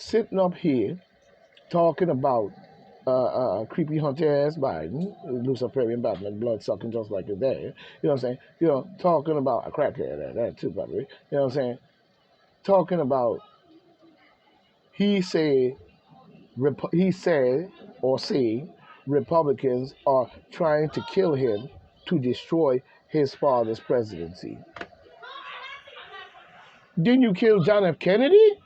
sitting up here talking about creepy hunter ass Biden, Luciferian Batman, blood sucking just like his dad. You know what I'm saying? Talking about a crackhead, that too, by the way. You know what I'm saying? Talking about he said he said or say Republicans are trying to kill him to destroy his father's presidency. Didn't you kill John F. Kennedy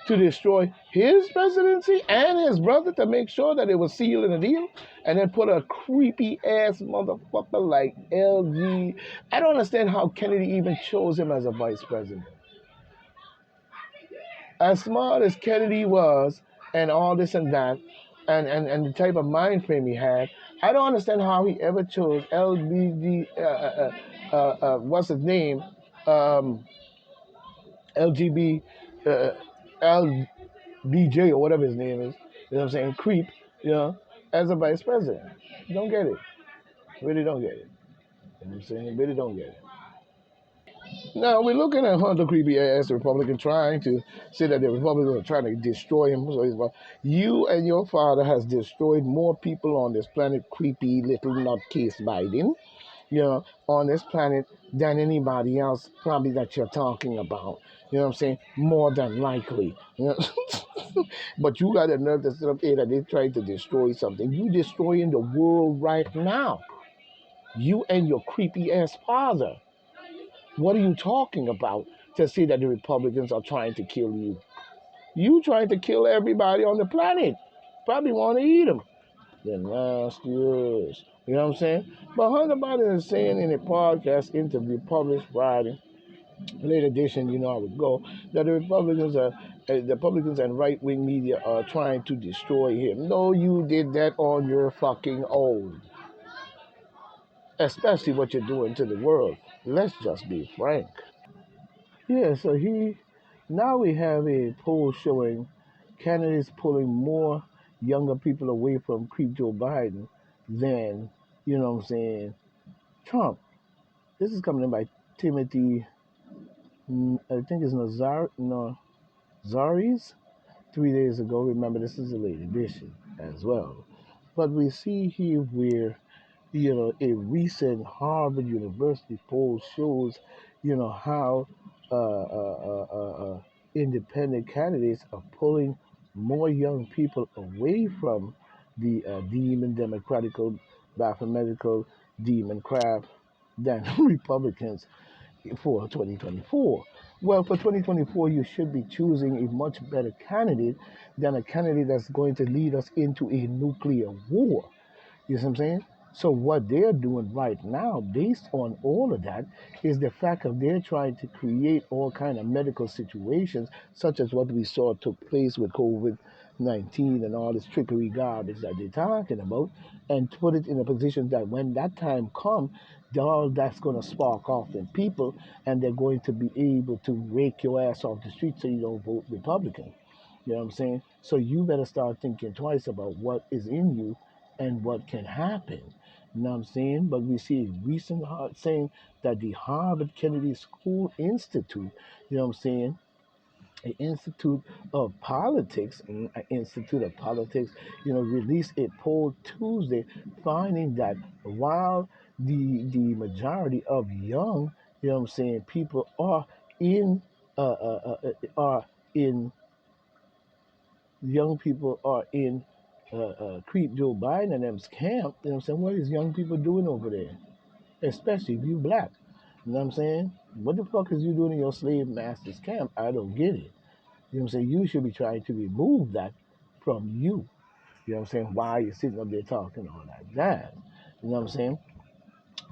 to destroy his presidency and his brother to make sure that it was sealed in a deal? And then put a creepy ass motherfucker like LG. I don't understand how Kennedy even chose him as a vice president. As smart as Kennedy was, and all this and that, and the type of mind frame he had, I don't understand how he ever chose LBG. What's his name? Um, LGB, uh, LBJ or whatever his name is. You know what I'm saying? Creep. You know, as a vice president. Don't get it. Really don't get it. You know what I'm saying? Really don't get it. Now we're looking at Hunter creepy ass Republican trying to say that the Republicans are trying to destroy him. So you and your father has destroyed more people on this planet, creepy little nutcase Biden, on this planet than anybody else probably that you're talking about. You know what I'm saying? More than likely. But you got the nerve to sit up here that they're trying to destroy something. You destroying the world right now. You and your creepy ass father. What are you talking about to say that the Republicans are trying to kill you? You trying to kill everybody on the planet. Probably want to eat them. The nastiest. You know what I'm saying? But Hunter Biden is saying in a podcast interview published Friday, late edition, you know how it go, that the Republicans and right-wing media are trying to destroy him. No, you did that on your fucking own. Especially what you're doing to the world. Let's just be frank. Yeah, so now we have a poll showing candidates pulling more younger people away from creep Joe Biden than, Trump. This is coming in by Timothy, I think it's Zaris, 3 days ago. Remember, this is a late edition as well. But we see here where, a recent Harvard University poll shows, how independent candidates are pulling more young people away from the demon democratical, mathematical demon crap than Republicans for 2024. Well, for 2024, you should be choosing a much better candidate than a candidate that's going to lead us into a nuclear war. You see what I'm saying? So what they're doing right now, based on all of that, is the fact of they're trying to create all kind of medical situations, such as what we saw took place with COVID-19 and all this trickery garbage that they're talking about, and put it in a position that when that time comes, all that's going to spark off in people, and they're going to be able to rake your ass off the street so you don't vote Republican. You know what I'm saying? So you better start thinking twice about what is in you and what can happen. You know what I'm saying? But we see a recent saying that the Harvard Kennedy School Institute, you know what I'm saying, an institute of politics, released a poll Tuesday finding that while the majority of young, people are in young people are in creep Joe Biden and them's camp. You know what I'm saying? What is young people doing over there? Especially if you black. You know what I'm saying? What the fuck is you doing in your slave master's camp? I don't get it. You know what I'm saying? You should be trying to remove that from you. You know what I'm saying? Why are you sitting up there talking all like that? You know what I'm saying?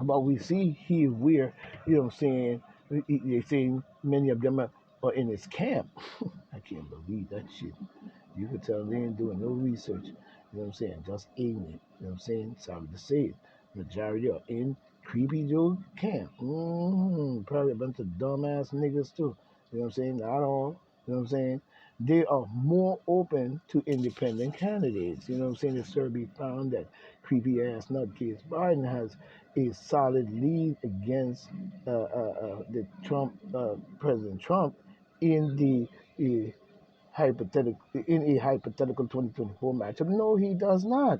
But we see here where, they're saying many of them are in his camp. I can't believe that shit. You could tell they ain't doing no research. You know what I'm saying? Just ignorant. You know what I'm saying? Sorry to say it. Majority are in Creepy Joe camp. Probably a bunch of dumbass niggas too. You know what I'm saying? Not all. You know what I'm saying? They are more open to independent candidates. You know what I'm saying? The survey found that creepy ass nutcase Biden has a solid lead against the President Trump in the a hypothetical 2024 matchup. No, he does not.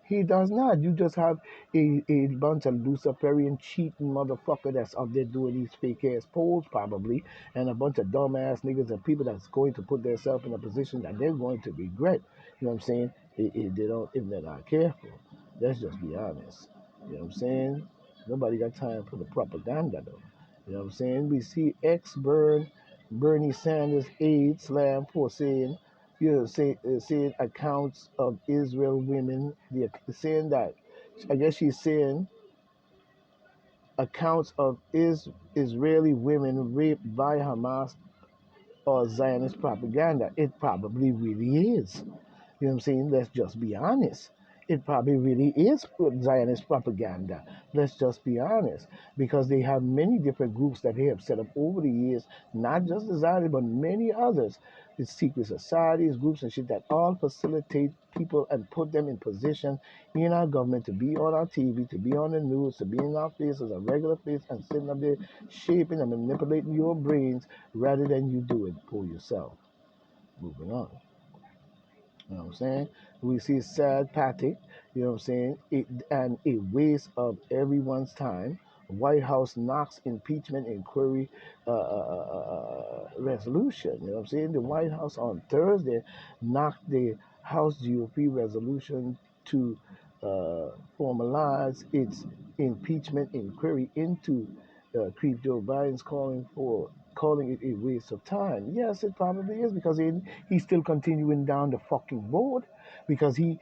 He does not. You just have a bunch of Luciferian cheating motherfucker that's out there doing these fake ass polls probably, and a bunch of dumbass niggas and people that's going to put themselves in a position that they're going to regret. You know what I'm saying? If they don't, if they're not careful. Let's just be honest. You know what I'm saying? Nobody got time for the propaganda though. You know what I'm saying? We see Bernie Sanders aide slam for saying saying accounts of Israel women. Saying that, I guess she's saying accounts of Israeli women raped by Hamas or Zionist propaganda. It probably really is. You know what I'm saying? Let's just be honest. It probably really is Zionist propaganda. Let's just be honest. Because they have many different groups that they have set up over the years, not just the Zionists, but many others. It's secret societies, groups and shit that all facilitate people and put them in position in our government to be on our TV, to be on the news, to be in our face as a regular face and sitting up there shaping and manipulating your brains rather than you do it for yourself. Moving on. You know what I'm saying? We see sad Patrick, you know what I'm saying? And a waste of everyone's time. White House knocks impeachment inquiry resolution. You know what I'm saying? The White House on Thursday knocked the House GOP resolution to formalize its impeachment inquiry into Chief Joe Biden's calling it a waste of time. Yes, it probably is because he's still continuing down the fucking road because you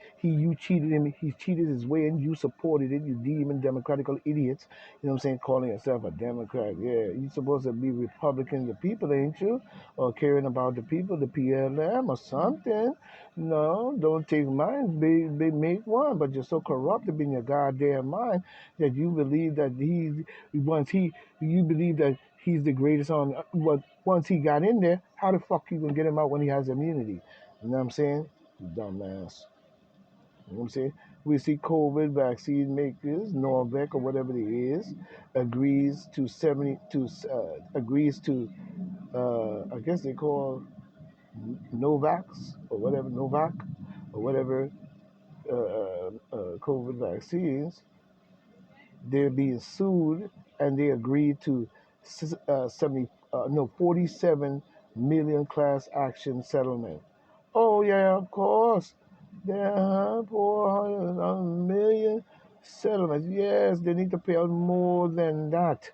cheated him, he cheated his way and you supported it, you demon democratical idiots. You know what I'm saying? Calling yourself a Democrat. Yeah, you supposed to be Republican the people, ain't you? Or caring about the people, the PLM or something. No, don't take mine, they make one, but you're so corrupted in your goddamn mind that you believe that once he you believe that he's the greatest on what once he got in there, how the fuck you gonna get him out when he has immunity? You know what I'm saying? You dumbass. You know what I'm saying? We see COVID vaccine makers, Norvec or whatever it is, agrees to I guess they call Novax or whatever Novak or whatever COVID vaccines. They're being sued and they agreed to 47 million class action settlement. Oh yeah, of course. Yeah, 400 million settlements. Yes, they need to pay out more than that.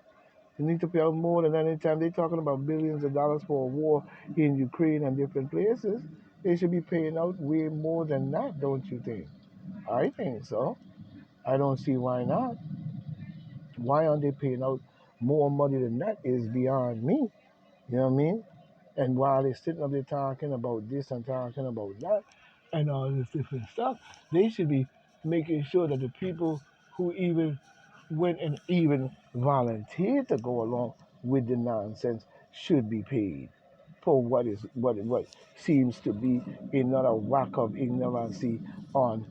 They need to pay out more than that. Anytime they're talking about billions of dollars for a war in Ukraine and different places, they should be paying out way more than that, don't you think? I think so. I don't see why not. Why aren't they paying out more money than that is beyond me. You know what I mean? And while they're sitting up there talking about this and talking about that and all this different stuff, they should be making sure that the people who even went and even volunteered to go along with the nonsense should be paid for what seems to be another whack of ignorancy on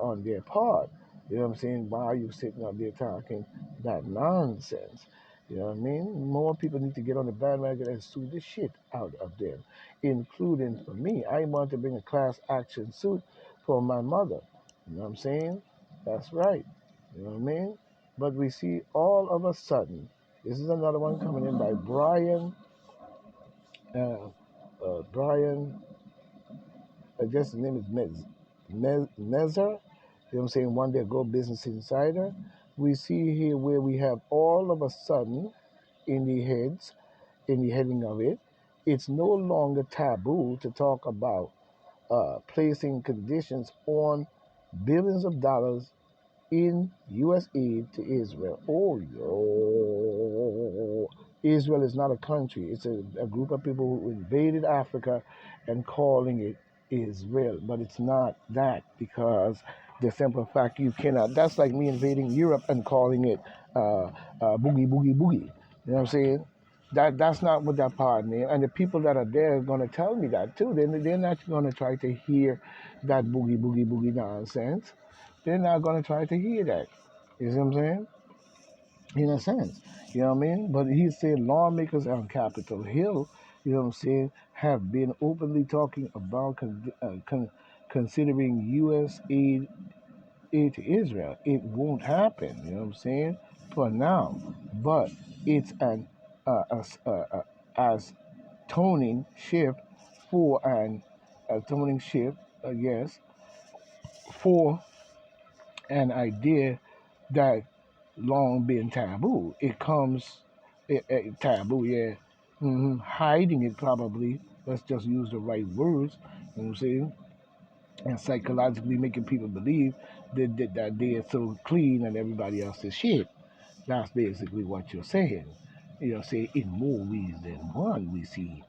on their part. You know what I'm saying? Why are you sitting up there talking that nonsense? You know what I mean? More people need to get on the bandwagon and sue the shit out of them, including for me. I want to bring a class action suit for my mother. You know what I'm saying? That's right. You know what I mean? But we see all of a sudden, this is another one coming in by uh, Brian, I guess his name is Nezar. You know what I'm saying? One day ago, Business Insider. We see here where we have all of a sudden in the heads, in the heading of it, it's no longer taboo to talk about placing conditions on billions of dollars in U.S. aid to Israel. Oh, yo. Israel is not a country. It's a group of people who invaded Africa and calling it Israel. But it's not that because the simple fact you cannot. That's like me invading Europe and calling it boogie, boogie, boogie. You know what I'm saying? That's not what that part means. And the people that are there are going to tell me that too. They're not going to try to hear that boogie, boogie, boogie nonsense. They're not going to try to hear that. You see what I'm saying? In a sense. You know what I mean? But he said lawmakers on Capitol Hill, you know what I'm saying, have been openly talking about considering U.S. aid to Israel. It won't happen, you know what I'm saying, for now. But it's an as toning shift for an toning shift, yes, for an idea that long been taboo. It comes taboo, yeah. Hiding it probably. Let's just use the right words. You know what I'm saying? And psychologically making people believe that they are so clean and everybody else is shit. That's basically what you're saying. You know, say in more ways than one, we see.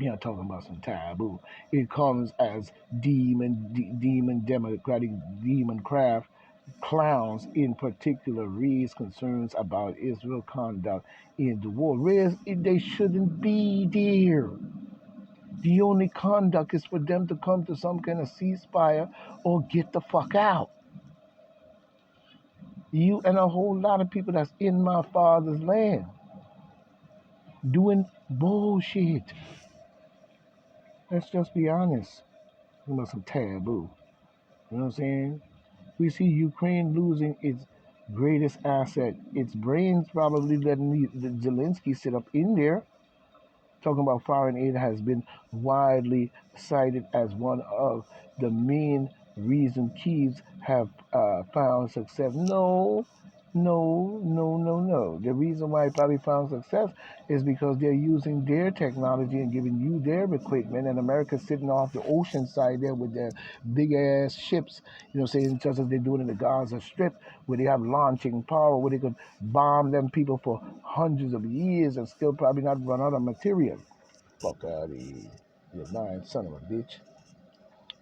You know, talking about some taboo. It comes as demon democratic demon craft clowns in particular raise concerns about Israel conduct in the war. They shouldn't be there. The only conduct is for them to come to some kind of ceasefire or get the fuck out. You and a whole lot of people that's in my father's land doing bullshit. Let's just be honest. It was some taboo. You know what I'm saying? We see Ukraine losing its greatest asset. Its brains probably letting the Zelensky sit up in there. Talking about foreign aid has been widely cited as one of the main reasons Kyiv have found success. No. The reason why it probably found success is because they're using their technology and giving you their equipment, and America's sitting off the ocean side there with their big ass ships, you know, saying just as they're doing in the Gaza Strip, where they have launching power, where they could bomb them people for hundreds of years and still probably not run out of material. Fuck out of here, you lying son of a bitch.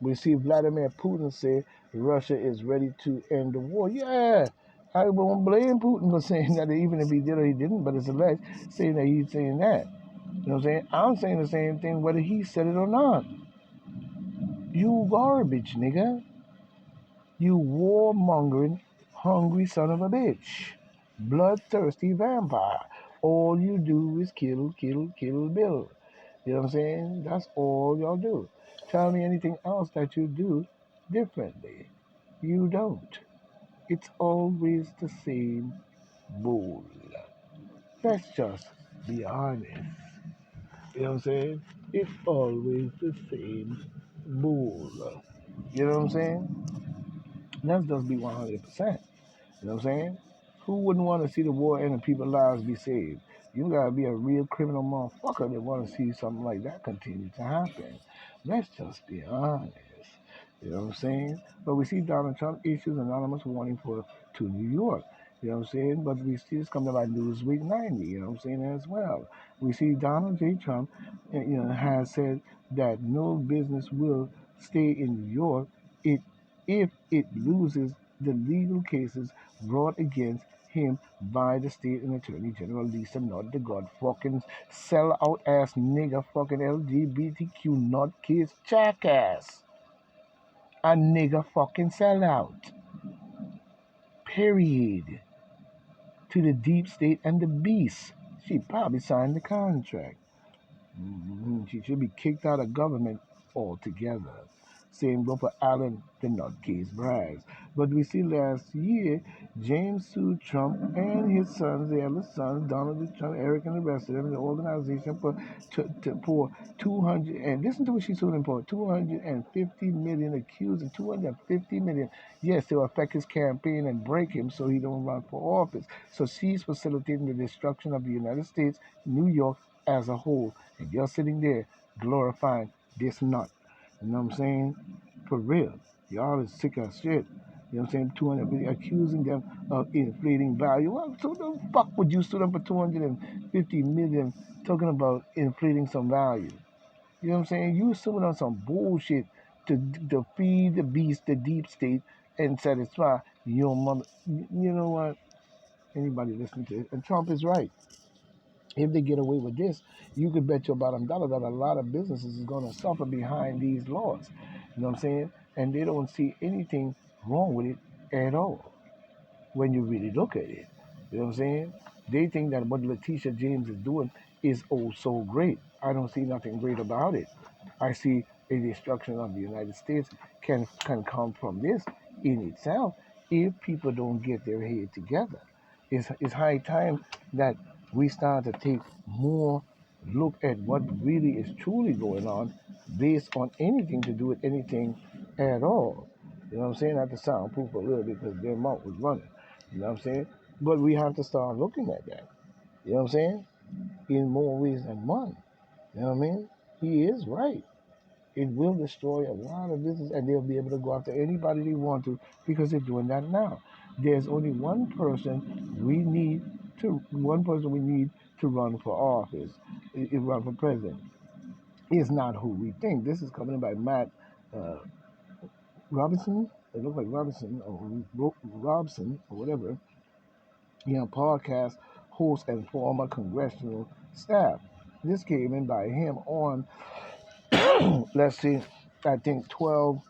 We see Vladimir Putin say Russia is ready to end the war. Yeah, I won't blame Putin for saying that, even if he did or he didn't, but it's alleged saying that he's saying that. You know what I'm saying? I'm saying the same thing whether he said it or not. You garbage, nigga. You warmongering, hungry son of a bitch. Bloodthirsty vampire. All you do is kill, kill, kill Bill. You know what I'm saying? That's all y'all do. Tell me anything else that you do differently. You don't. It's always the same bull. Let's just be honest. You know what I'm saying? It's always the same bull. You know what I'm saying? Let's just be 100%. You know what I'm saying? Who wouldn't want to see the war end and people's lives be saved? You gotta be a real criminal motherfucker that want to see something like that continue to happen. Let's just be honest. You know what I'm saying? But we see Donald Trump issues anonymous warning to New York. You know what I'm saying? But we see this coming by Newsweek 90. You know what I'm saying as well. We see Donald J. Trump, has said that no business will stay in New York it, if it loses the legal cases brought against him by the state and attorney general Lisa Nut, the god fucking sell out ass nigga fucking LGBTQ nutcase jackass. A nigga fucking sellout. Period. To the deep state and the beast. She probably signed the contract. She should be kicked out of government altogether. Same go for Alan the Nutcase Braggs. But we see last year, James sued Trump and his sons, the eldest sons, Donald J. Trump, Eric, and the rest of them, the organization for 200, and listen to what she sued him for, 250 million, accusing 250 million. Yes, to affect his campaign and break him so he don't run for office. So she's facilitating the destruction of the United States, New York as a whole. And you're sitting there glorifying this nut. You know what I'm saying? For real. Y'all is sick of shit. You know what I'm saying? 250, accusing them of inflating value. Well, so the fuck would you sue them for 250 million talking about inflating some value? You know what I'm saying? You suing on some bullshit to feed the beast, the deep state, and satisfy your mother. You know what? Anybody listening to it? And Trump is right. If they get away with this, you could bet your bottom dollar that a lot of businesses is going to suffer behind these laws. You know what I'm saying? And they don't see anything wrong with it at all when you really look at it. You know what I'm saying? They think that what Letitia James is doing is oh so great. I don't see nothing great about it. I see a destruction of the United States can come from this in itself if people don't get their head together. It's high time that we start to take more look at what really is truly going on based on anything to do with anything at all. You know what I'm saying? I have to soundproof a little bit because their mouth was running. You know what I'm saying? But we have to start looking at that. You know what I'm saying? In more ways than one. You know what I mean? He is right. It will destroy a lot of business, and they'll be able to go after anybody they want to because they're doing that now. There's only one person we need to run for office, run for president. It's not who we think. This is coming in by Matt uh, Robinson. It looks like Robinson or Robson or whatever. Podcast host and former congressional staff. This came in by him on, let's see, I think 12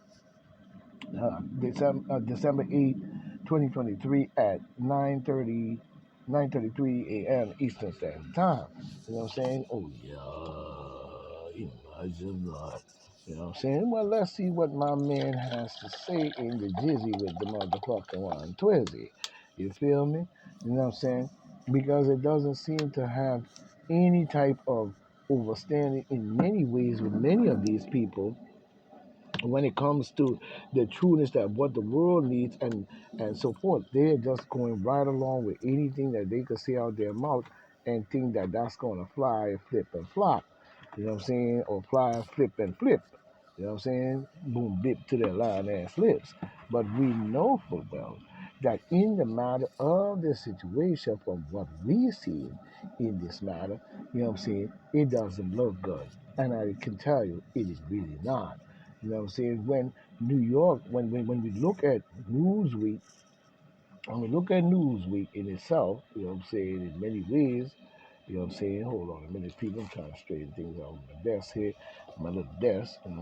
December 8, 2023 at 9:33 a.m. Eastern Standard Time. You know what I'm saying? Oh, yeah. Imagine that. You know what I'm saying? Well, let's see what my man has to say in the jizzy with the motherfucking one twizzy. You feel me? You know what I'm saying? Because it doesn't seem to have any type of overstanding in many ways with many of these people when it comes to the trueness that what the world needs and so forth. They're just going right along with anything that they could say out their mouth and think that that's going to fly, flip, and flop. You know what I'm saying? Or fly, flip, and flip. You know what I'm saying? Boom, bip to their lying ass lips. But we know full well that in the matter of the situation, from what we see in this matter, you know what I'm saying, it doesn't look good. And I can tell you, it is really not. You know what I'm saying? When New York, when we look at Newsweek, when we look at Newsweek in itself, you know what I'm saying, in many ways, you know what I'm saying? Hold on a minute, people. I'm trying to straighten things out on my desk here, my little desk, you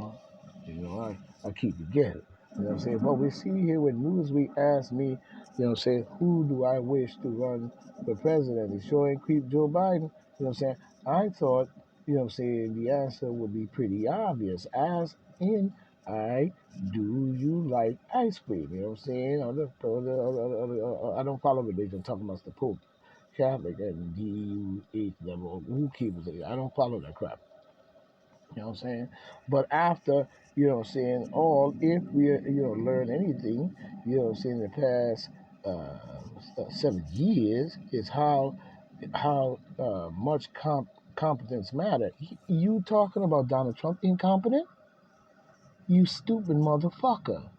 know. I keep forgetting. You know what I'm saying? What we see here when Newsweek asked me, you know what I'm saying, who do I wish to run for president? It's showing creep Joe Biden. You know what I'm saying? I thought, you know what I'm saying, the answer would be pretty obvious. As in, I do you like ice cream? You know what I'm saying? I don't follow religion. I'm talking about the Pope. Catholic and DUH level. Who keeps it? I don't follow that crap. You know what I'm saying? But after, you know what I'm saying, if we, learn anything, you know what I'm saying, in the past 7 years is how much competence matter. You talking about Donald Trump incompetent? You stupid motherfucker.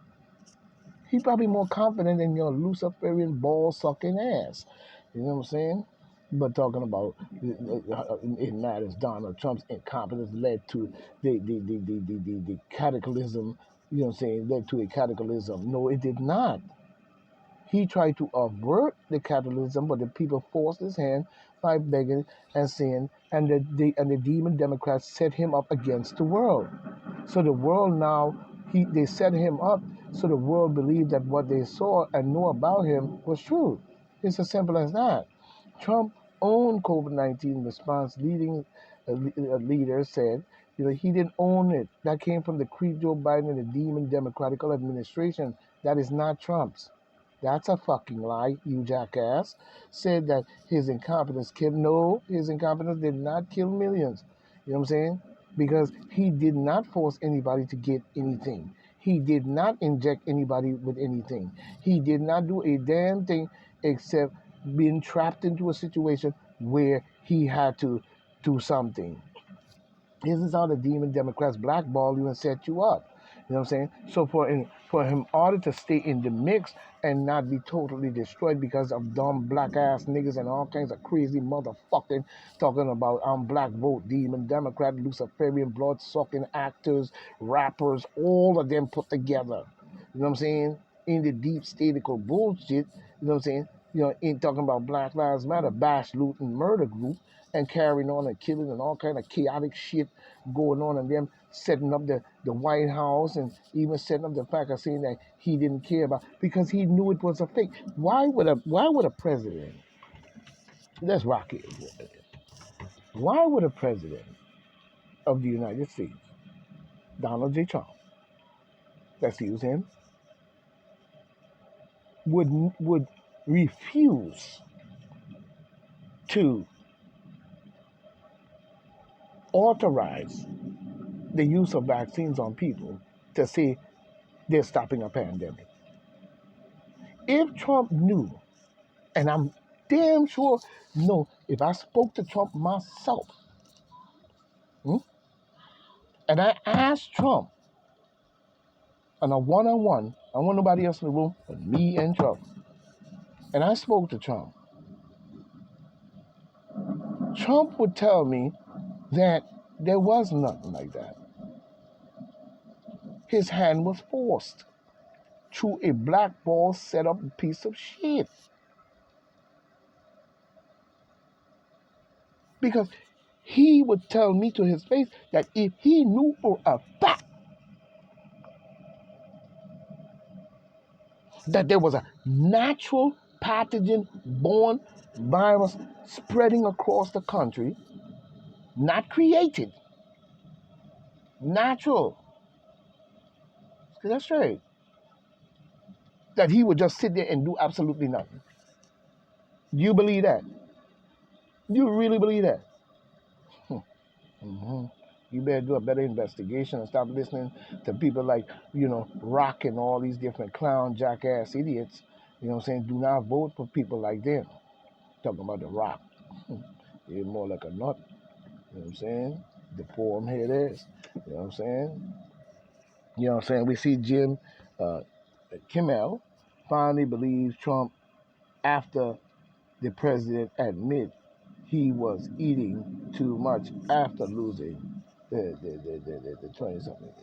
He probably more confident than your Luciferian ball sucking ass. You know what I'm saying? But talking about it matters. Donald Trump's incompetence led to the cataclysm. You know what I'm saying? Led to a cataclysm. No, it did not. He tried to avert the capitalism, but the people forced his hand by begging and saying, and the demon Democrats set him up against the world. So the world now, they set him up so the world believed that what they saw and knew about him was true. It's as simple as that. Trump owned COVID-19 response. Leading leader said, he didn't own it. That came from the creep Joe Biden and the demon Democratic administration. That is not Trump's. That's a fucking lie, you jackass. Said that his incompetence killed. No, his incompetence did not kill millions. You know what I'm saying? Because he did not force anybody to get anything. He did not inject anybody with anything. He did not do a damn thing except being trapped into a situation where he had to do something. This is how the demon Democrats blackball you and set you up. You know what I'm saying? So for him order to stay in the mix and not be totally destroyed because of dumb black ass niggas and all kinds of crazy motherfucking talking about black vote, demon Democrat, Luciferian blood sucking actors, rappers, all of them put together. You know what I'm saying? In the deep statical bullshit, you know what I'm saying? In talking about Black Lives Matter, bash, loot, and murder group, and carrying on and killing and all kind of chaotic shit going on, and them setting up the White House and even setting up the fact of saying that he didn't care about because he knew it was a fake. Why would a president? Let's rock it. Why would a president of the United States, Donald J. Trump, let's use him, would refuse to authorize the use of vaccines on people to say they're stopping a pandemic? If Trump knew, and I'm damn sure, no, if I spoke to Trump myself, hmm, and I asked Trump on a one-on-one, I want nobody else in the room but me and Trump, and I spoke to Trump, Trump would tell me that there was nothing like that. His hand was forced through a blackball set up piece of shit. Because he would tell me to his face that if he knew for a fact that there was a natural pathogen born virus spreading across the country, not created, natural, that's right, that he would just sit there and do absolutely nothing. Do you believe that? Do you really believe that? Mm-hmm. You better do a better investigation and stop listening to people like, Rock and all these different clown, jackass idiots. You know what I'm saying? Do not vote for people like them. Talking about the Rock. You're more like a nut. You know what I'm saying? The form here it is. You know what I'm saying? You know what I'm saying? We see Jim Kimmel finally believes Trump after the president admit he was eating too much after losing the 20-something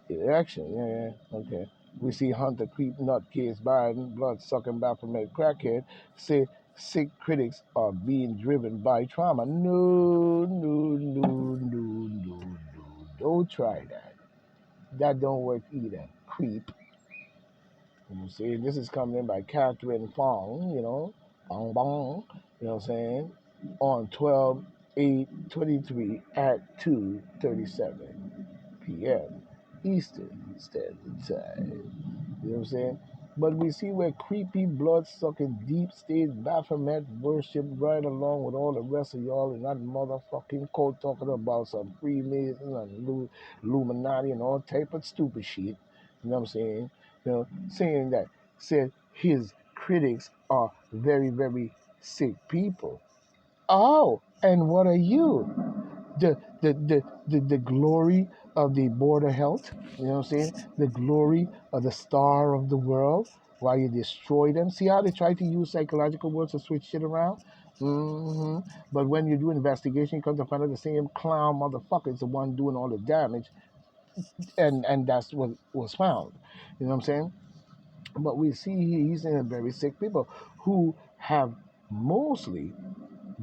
election. Yeah, okay. We see Hunter Creep Nutcase Biden, blood-sucking Baphomet crackhead, say sick critics are being driven by trauma. No. Don't try that. That don't work either. Creep. You know what I'm saying? This is coming in by Catherine Fong, bong bong, you know what I'm saying? On 12/8/23 at 2:37 p.m. Eastern Standard Time. You know what I'm saying? But we see where creepy, blood-sucking, deep-state Baphomet worship right along with all the rest of y'all in that motherfucking cult talking about some Freemasons and Illuminati and all type of stupid shit. You know what I'm saying? Saying that said his critics are very, very sick people. Oh, and what are you? The glory of the border health, you know what I'm saying? The glory of the star of the world while you destroy them. See how they try to use psychological words to switch shit around? hmm But when you do investigation, you come to find out the same clown motherfucker is the one doing all the damage, and that's what was found. You know what I'm saying? But we see he's in a very sick people who have mostly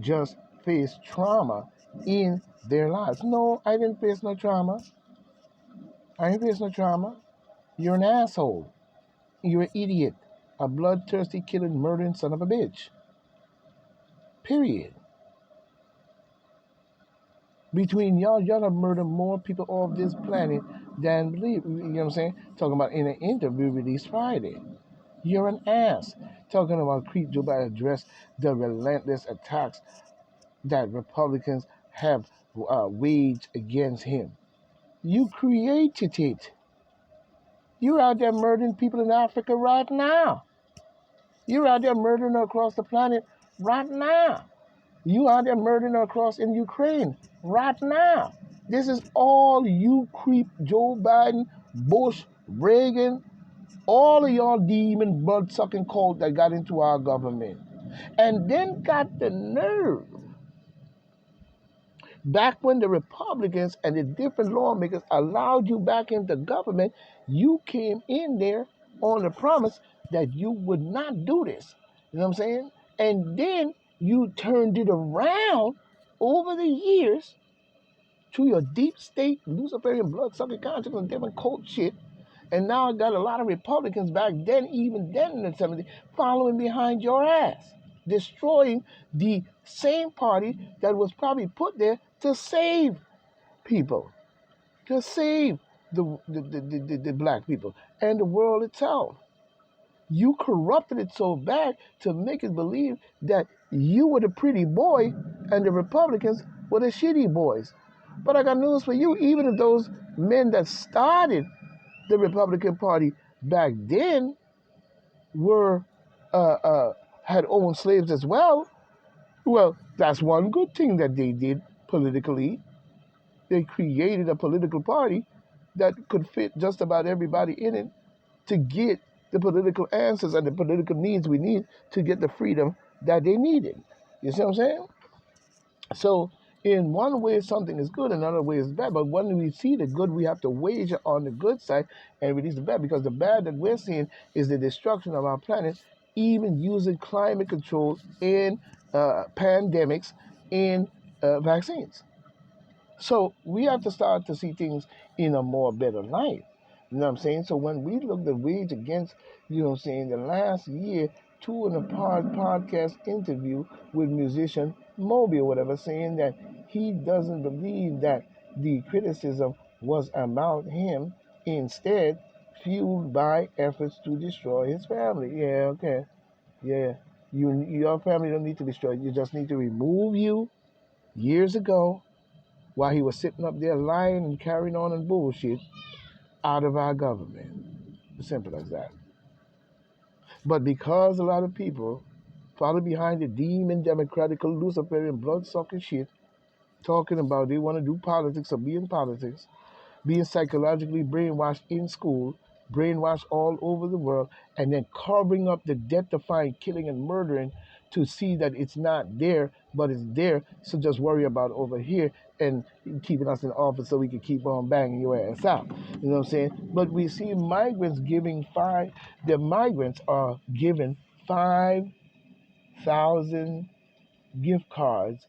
just faced trauma in their lives. No, I didn't face no trauma. I didn't face no trauma. You're an asshole. You're an idiot. A bloodthirsty, killing, murdering son of a bitch. Period. Between y'all have murdered more people off this planet than believe. You know what I'm saying? Talking about in an interview released Friday. You're an ass. Talking about Creep Joe Biden address the relentless attacks that Republicans have waged against him. You created it. You're out there murdering people in Africa right now. You're out there murdering across the planet right now. You out there murdering across in Ukraine right now. This is all you creep Joe Biden, Bush, Reagan, all of y'all demon blood-sucking cult that got into our government. And then got the nerve. Back when the Republicans and the different lawmakers allowed you back into government, you came in there on the promise that you would not do this. You know what I'm saying? And then you turned it around over the years to your deep state, Luciferian blood-sucking conscience and different cult shit. And now I got a lot of Republicans back then, even then in the 70s, following behind your ass. destroying the same party that was probably put there to save people, to save the black people and the world itself. You corrupted it so bad to make it believe that you were the pretty boy and the Republicans were the shitty boys. But I got news for you, even if those men that started the Republican Party back then were uh, uh, had owned slaves as well, well, that's one good thing that they did politically. They created a political party that could fit just about everybody in it to get the political answers and the political needs we need to get the freedom that they needed. You see what I'm saying? So, in one way, something is good, another way is bad. But when we see the good, we have to wager on the good side and release the bad, because the bad that we're seeing is the destruction of our planet, even using climate control in pandemics in vaccines. So we have to start to see things in a more better light. You know what I'm saying? So when we look the wage against, you know what I'm saying, the last year, two in a podcast interview with musician Moby or whatever, saying that he doesn't believe that the criticism was about him, instead fueled by efforts to destroy his family. Yeah, okay. Yeah. Your family don't need to be destroyed. You just need to remove you years ago while he was sitting up there lying and carrying on and bullshit out of our government. Simple as that. But because a lot of people follow behind the demon democratical Luciferian blood sucking shit, talking about they want to do politics or be in politics, being psychologically brainwashed in school, brainwashed all over the world, and then covering up the death-defying killing and murdering to see that it's not there, but it's there. So just worry about over here and keeping us in office so we can keep on banging your ass out. You know what I'm saying? But we see migrants giving the migrants are given 5,000 gift cards,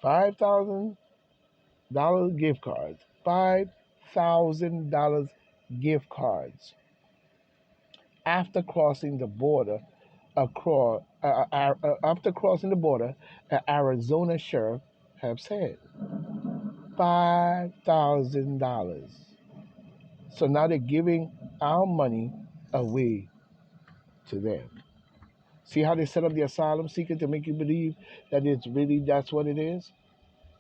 $5,000 gift cards, $5,000 gift cards after crossing the border. After crossing the border, an Arizona sheriff have said $5,000. So now they're giving our money away to them. See how they set up the asylum seeker to make you believe that it's really that's what it is?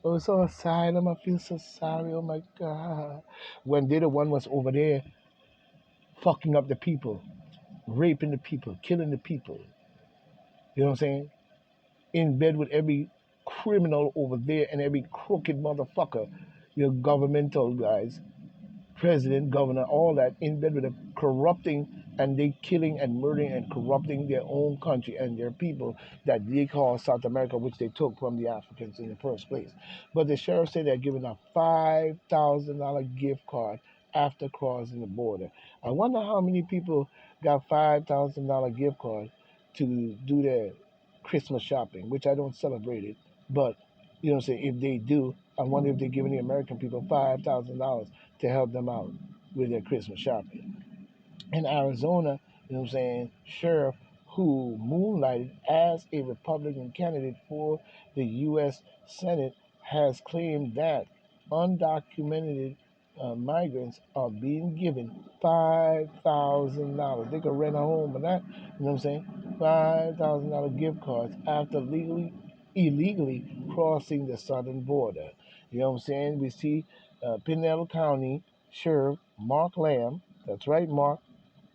Oh, so asylum, I feel so sorry. Oh my God. When they the one was over there fucking up the people, raping the people, killing the people. You know what I'm saying? In bed with every criminal over there and every crooked motherfucker, your governmental guys, president, governor, all that, in bed with them, corrupting, and they killing and murdering and corrupting their own country and their people that they call South America, which they took from the Africans in the first place. But the sheriff said they're giving a $5,000 gift card after crossing the border. I wonder how many people got $5,000 gift card to do their Christmas shopping, which I don't celebrate it, but you know what I'm saying, if they do, I wonder if they're giving the American people $5,000 to help them out with their Christmas shopping. In Arizona, you know what I'm saying, sheriff who moonlighted as a Republican candidate for the U.S. Senate has claimed that undocumented migrants are being given $5,000. They could rent a home with that, you know what I'm saying? $5,000 gift cards after illegally crossing the southern border. You know what I'm saying? We see Pinell County Sheriff Mark Lamb, that's right, Mark,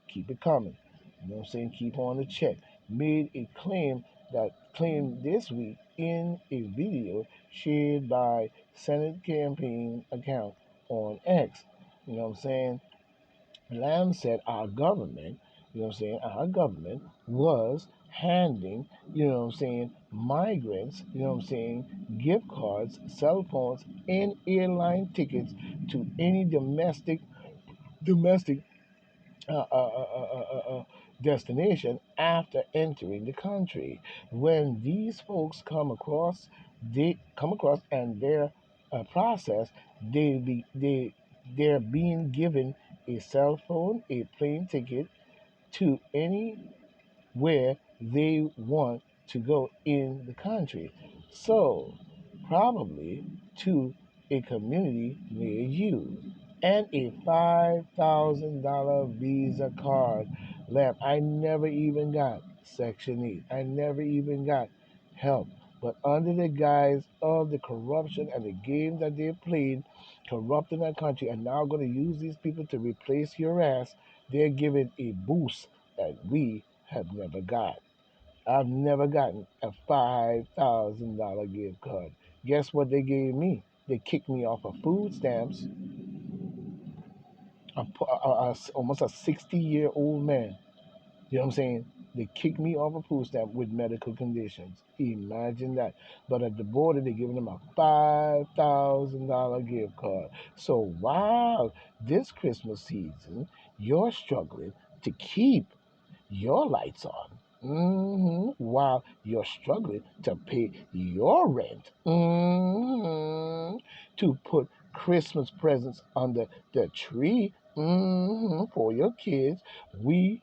keep it coming. You know what I'm saying? Keep on the check. Made a claim this week in a video shared by Senate campaign account on X. You know what I'm saying? Lamb said our government, you know what I'm saying, our government was handing, you know what I'm saying, migrants, you know what I'm saying, gift cards, cell phones, and airline tickets to any domestic uh, uh, uh, uh, destination after entering the country. When these folks they come across and their process, they're being given a cell phone, a plane ticket to anywhere they want to go in the country. So, probably to a community near you. And a $5,000 Visa card. Lamp, I never even got Section 8. I never even got help. But under the guise of the corruption and the game that they played, corrupting our country, and now going to use these people to replace your ass, they're giving a boost that we have never got. I've never gotten a $5,000 gift card. Guess what they gave me? They kicked me off of food stamps. Almost a 60-year-old man. You know what I'm saying? They kicked me off a food stamp with medical conditions. Imagine that. But at the border, they're giving them a $5,000 gift card. So while this Christmas season, you're struggling to keep your lights on. While you're struggling to pay your rent. To put Christmas presents under the tree. For your kids. We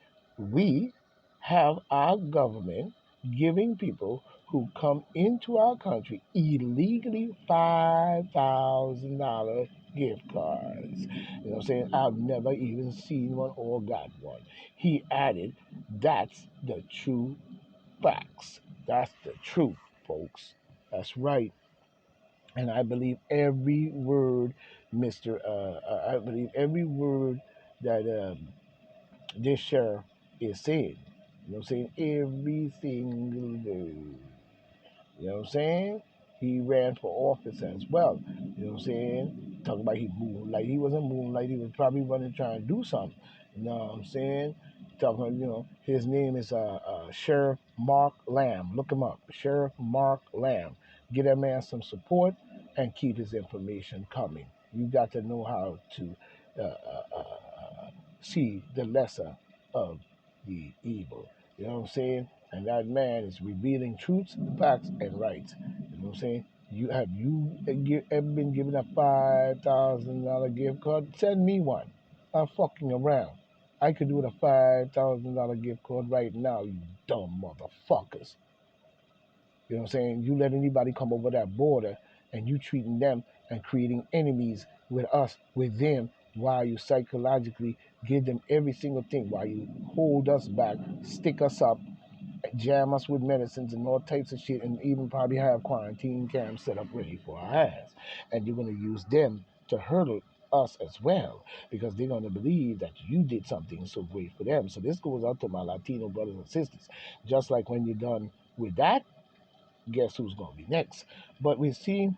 have our government giving people who come into our country illegally $5,000 gift cards. You know what I'm saying? I've never even seen one or got one. He added, that's the true facts. That's the truth, folks. That's right. And I believe every word, Mister. I believe every word that this sheriff is saying. You know what I'm saying? Every single word. You know what I'm saying? He ran for office as well. You know what I'm saying? Talking about he moonlight. He wasn't moonlight. He was probably running trying to do something. You know what I'm saying? Talking, his name is Sheriff Mark Lamb. Look him up, Sheriff Mark Lamb. Get that man some support and keep his information coming. You got to know how to uh, uh, see the lesser of the evil. You know what I'm saying? And that man is revealing truths, facts, and rights. You know what I'm saying? You ever been given a $5,000 gift card? Send me one. I'm fucking around. I could do with a $5,000 gift card right now, you dumb motherfuckers. You know what I'm saying? You let anybody come over that border and you treating them and creating enemies with us, with them, while you psychologically give them every single thing, while you hold us back, stick us up, jam us with medicines and all types of shit, and even probably have quarantine camps set up ready for our ass. And you're going to use them to hurdle us as well because they're going to believe that you did something so great for them. So this goes out to my Latino brothers and sisters. Just like when you're done with that, guess who's going to be next? But we see,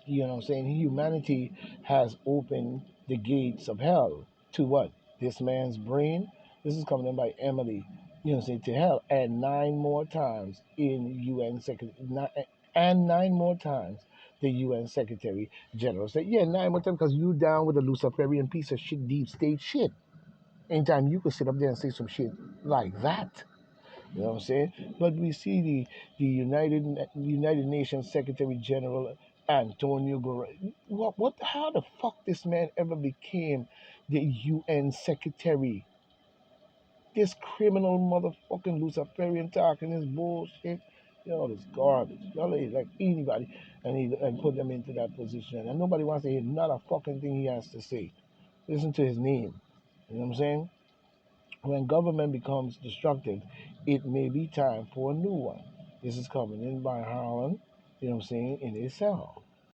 you know what I'm saying, humanity has opened the gates of hell to what? This man's brain. This is coming in by Emily, you know what I'm saying, to hell. And 9 more times in UN Secretary, and 9 more times the UN Secretary General said, yeah, 9 more times because you down with the Luciferian piece of shit, deep state shit. Anytime you could sit up there and say some shit like that. You know what I'm saying? But we see the United Nations Secretary General Antonio Guterres. What? How the fuck this man ever became the UN Secretary? This criminal motherfucking Luciferian talking this bullshit. All this garbage. Y'all ain't like anybody and put them into that position. And nobody wants to hear not a fucking thing he has to say. Listen to his name. You know what I'm saying? When government becomes destructive, it may be time for a new one. This is coming in by Harlan, you know what I'm saying, in itself.